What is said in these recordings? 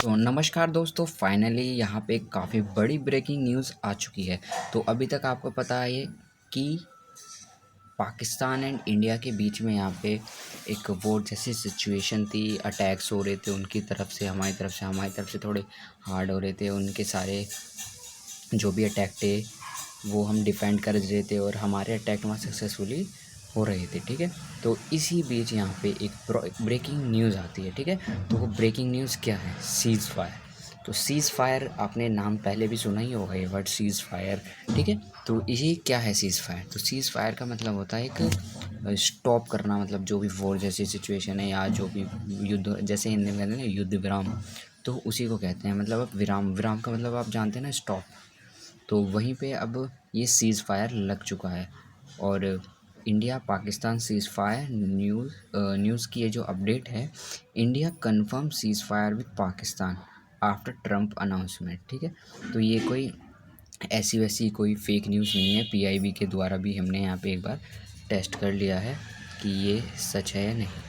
तो नमस्कार दोस्तों, फाइनली यहाँ पे काफ़ी बड़ी ब्रेकिंग न्यूज़ आ चुकी है। तो अभी तक आपको पता है कि पाकिस्तान एंड इंडिया के बीच में यहाँ पे एक वॉर जैसी सिचुएशन थी। अटैक्स हो रहे थे उनकी तरफ से, हमारी तरफ से थोड़े हार्ड हो रहे थे। उनके सारे जो भी अटैक थे वो हम डिफेंड कर रहे थे और हमारे अटैक वहाँ सक्सेसफुली हो रहे थे। ठीक है, तो इसी बीच यहाँ पे एक ब्रेकिंग न्यूज़ आती है। ठीक है, तो वो ब्रेकिंग न्यूज़ क्या है? Seize fire. तो सीज़ फायर आपने नाम पहले भी सुना ही होगा, ये वर्ड सीज़ फायर। ठीक है, तो ये क्या है सीज़ फायर? तो सीज़ फायर का मतलब होता है एक स्टॉप करना, मतलब जो भी वॉर जैसी सिचुएशन है या जो भी युद्ध, जैसे हिंदी में कहते हैं ना युद्ध विराम, तो उसी को कहते हैं। मतलब अब विराम, विराम का मतलब आप जानते हैं ना, स्टॉप। तो वहीं पे अब ये सीज़ फायर लग चुका है। और India Pakistan seize fire news की ये जो अपडेट है, India confirm seize fire with Pakistan after Trump announcement. ठीक है, तो ये कोई ऐसी वैसी कोई फेक न्यूज़ नहीं है। पीआईबी के द्वारा भी हमने यहाँ पे एक बार टेस्ट कर लिया है कि ये सच है या नहीं।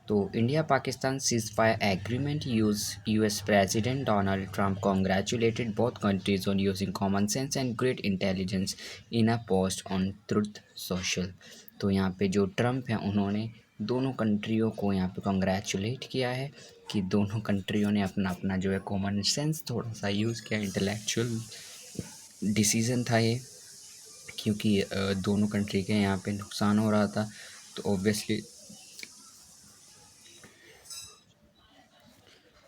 तो India Pakistan ceasefire agreement US president Donald Trump congratulated both countries on using common sense and great intelligence in a post on truth social. तो यहाँ पे जो ट्रंप हैं उन्होंने दोनों कंट्रियों को यहाँ पे कॉन्ग्रेचुलेट किया है कि दोनों कंट्रियों ने अपना अपना जो है कॉमन सेंस थोड़ा सा यूज़ किया। इंटेलेक्चुअल डिसीज़न था ये, क्योंकि दोनों कंट्री के यहाँ पे नुकसान हो रहा था। तो ऑब्वियसली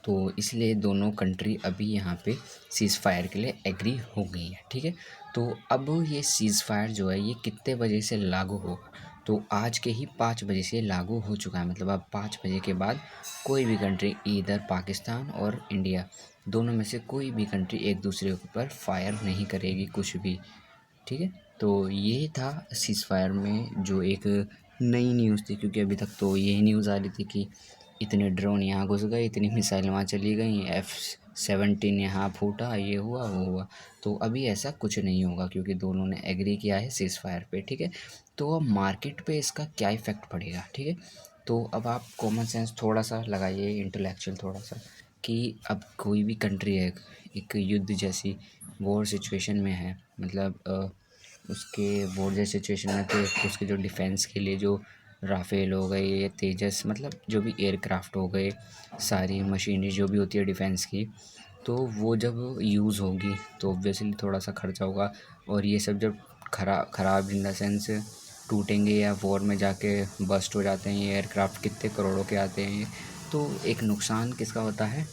तो इसलिए दोनों कंट्री अभी यहाँ पे सीज़ फायर के लिए एग्री हो गई है। ठीक है, तो अब ये सीज़ फायर जो है ये कितने बजे से लागू होगा? तो आज के ही 5 बजे से लागू हो चुका है। मतलब अब 5 बजे के बाद कोई भी कंट्री, इधर पाकिस्तान और इंडिया, दोनों में से कोई भी कंट्री एक दूसरे के ऊपर फायर नहीं करेगी कुछ भी। ठीक है, तो ये था सीज़ फायर में जो एक नई न्यूज़ थी, क्योंकि अभी तक तो यही न्यूज़ आ रही थी कि इतने ड्रोन यहाँ घुस गए, इतनी मिसाइल वहाँ चली गई, F-17 यहाँ फूटा, ये हुआ वो हुआ। तो अभी ऐसा कुछ नहीं होगा, क्योंकि दोनों ने एग्री किया है सीज़ फायर पे। ठीक है, तो अब मार्केट पे इसका क्या इफ़ेक्ट पड़ेगा? ठीक है, तो अब आप कॉमन सेंस थोड़ा सा लगाइए, इंटेलेक्चुअल थोड़ा सा, कि अब कोई भी कंट्री है एक युद्ध जैसी वॉर सिचुएशन में है, मतलब उसके वॉर जैसी सिचुएशन में, तो उसके जो डिफेंस के लिए जो राफेल हो गए, ये तेजस, मतलब जो भी एयरक्राफ्ट हो गए, सारी मशीनरी जो भी होती है डिफेंस की, तो वो जब यूज़ होगी तो ऑब्वियसली थोड़ा सा खर्चा होगा। और ये सब जब ख़राब इन द सेंस टूटेंगे या वॉर में जाके बस्ट हो जाते हैं ये एयरक्राफ्ट, कितने करोड़ों के आते हैं ये, तो एक नुकसान किसका होता है?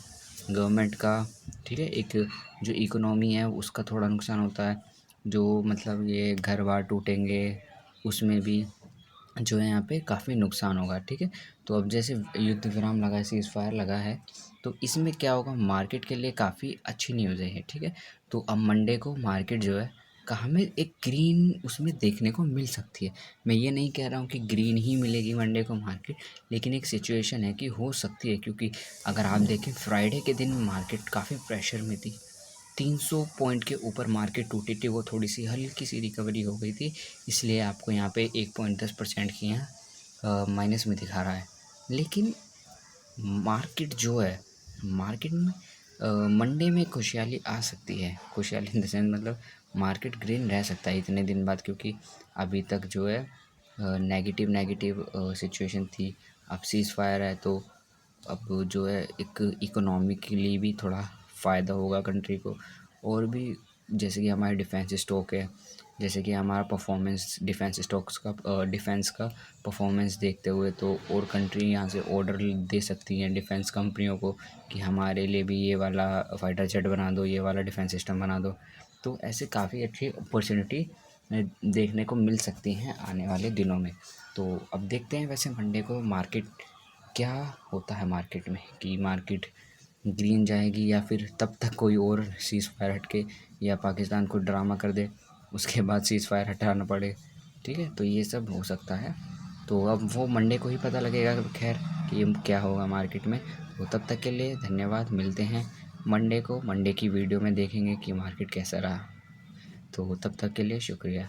गवर्नमेंट का। ठीक है, एक जो इकोनॉमी है उसका थोड़ा नुकसान होता है। जो मतलब ये घर बार टूटेंगे, उसमें भी जो है यहाँ पे काफ़ी नुकसान होगा। ठीक है, तो अब जैसे युद्ध विराम लगा है, सीज़ फायर लगा है, तो इसमें क्या होगा? मार्केट के लिए काफ़ी अच्छी न्यूज़ है ये। ठीक है, तो अब मंडे को मार्केट जो है हमें एक ग्रीन उसमें देखने को मिल सकती है। मैं ये नहीं कह रहा हूँ कि ग्रीन ही मिलेगी मंडे को मार्केट, लेकिन एक सिचुएशन है कि हो सकती है, क्योंकि अगर आप देखें फ्राइडे के दिन मार्केट काफ़ी प्रेशर में थी। 300 पॉइंट के ऊपर मार्केट टूटी थी, वो थोड़ी सी हल्की सी रिकवरी हो गई थी, इसलिए आपको यहाँ पे 1.10% की यहाँ माइनस में दिखा रहा है। लेकिन मार्केट जो है, मार्केट में मंडे में खुशहाली आ सकती है। खुशहाली इन द सेंस मतलब मार्केट ग्रीन रह सकता है इतने दिन बाद, क्योंकि अभी तक जो है नेगेटिव सिचुएशन थी। अब सीज़ फायर है तो अब जो है एक इकोनॉमी के लिए भी थोड़ा फ़ायदा होगा कंट्री को। और भी जैसे कि हमारे डिफेंस स्टॉक है, जैसे कि हमारा परफॉर्मेंस डिफेंस स्टॉक्स का डिफेंस का परफॉर्मेंस देखते हुए, तो और कंट्री यहाँ से ऑर्डर दे सकती हैं डिफेंस कंपनियों को कि हमारे लिए भी ये वाला फाइटर जेट बना दो, ये वाला डिफेंस सिस्टम बना दो। तो ऐसे काफ़ी अच्छी अपॉर्चुनिटी देखने को मिल सकती हैं आने वाले दिनों में। तो अब देखते हैं वैसे मंडे को मार्केट क्या होता है मार्केट में, कि मार्केट ग्रीन जाएगी या फिर तब तक कोई और सीज़ फायर हट के या पाकिस्तान को ड्रामा कर दे, उसके बाद सीज़ फायर हटाना पड़े। ठीक है, तो ये सब हो सकता है। तो अब वो मंडे को ही पता लगेगा खैर कि क्या होगा मार्केट में। तो तब तक के लिए धन्यवाद, मिलते हैं मंडे को। मंडे की वीडियो में देखेंगे कि मार्केट कैसा रहा। तो तब तक के लिए शुक्रिया।